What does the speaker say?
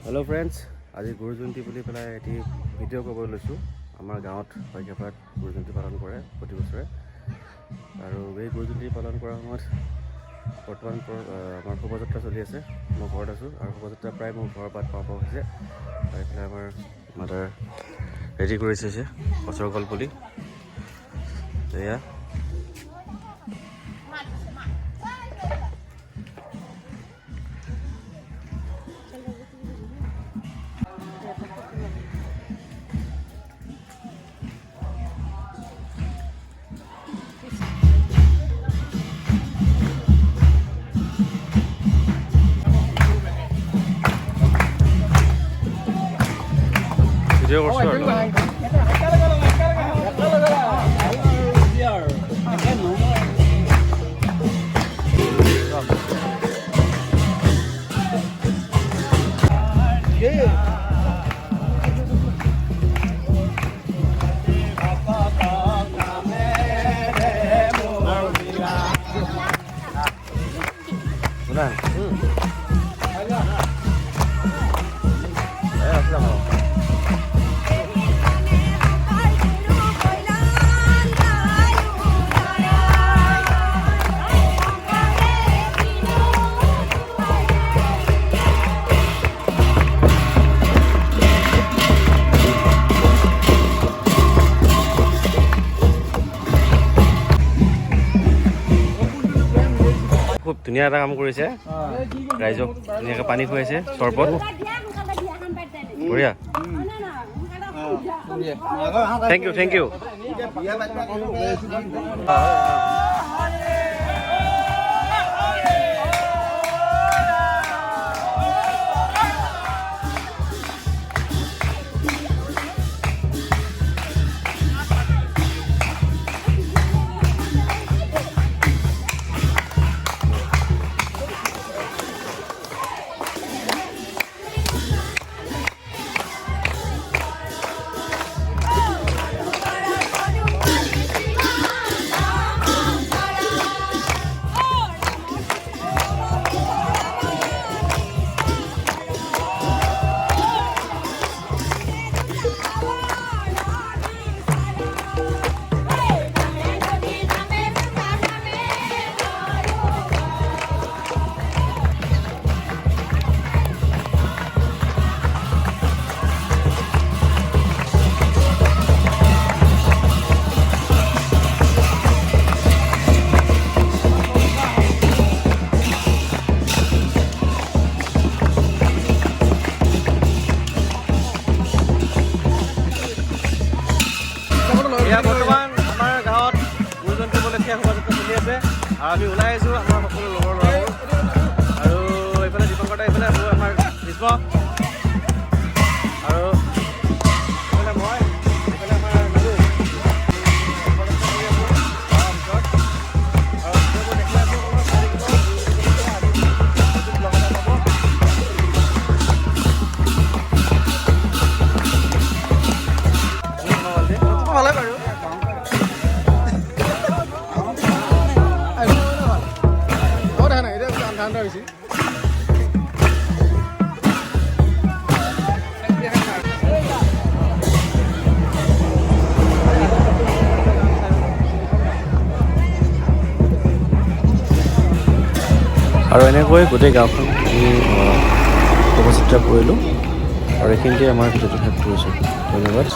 Hello' friends, আজি গুৰু জয়ন্তী বুলি পেলাই এটি ভিডিঅ' ক'বলৈ লৈছোঁ। আমাৰ গাঁৱত শইকীয়াপাৰাত গুৰু জয়ন্তী পালন কৰে প্ৰতি বছৰে। আৰু এই গুৰু জয়ন্তী পালন কৰাৰ সময়ত বৰ্তমান আমাৰ শোভাযাত্ৰা চলি আছে। মই ঘৰত আছোঁ আৰু শোভাযাত্ৰা প্ৰায় মোৰ ঘৰৰ বাট পাওঁ হৈছে। আৰু এইফালে আমাৰ মাদাৰ ৰেডি কৰিছে গছৰ কল পুলি। এয়া ভিডিঅ' কৰিছোঁ আৰু খুব ধুনীয়া এটা কাম কৰিছে। ৰাইজক ধুনীয়াকৈ পানী খুৱাইছে, চৰবত। বঢ়িয়া, থেংক ইউ থেংক ইউ। এয়া বৰ্তমান আমাৰ গাঁৱত গুৰু জয়ন্তী উপলক্ষে শোভাযাত্ৰা চলি আছে আৰু আমি ওলাই আহিছোঁ আমাৰ সকলো লগৰ ল'ৰাবোৰ। আৰু এইফালে দীপংকৰ, এইফালে আছে আমাৰ ভীষ্ম, আৰু এইফালে মই, এইফালে আমাৰ নালু। ভালে বাৰু ঠাণ্ডা হৈছে। আৰু এনেকৈ গোটেই গাঁওখন আমি শোভাযাত্ৰা কৰিলোঁ আৰু এইখিনিতে আমাৰ ভিডিঅ'টো শেষ কৰিছোঁ। ধন্যবাদ।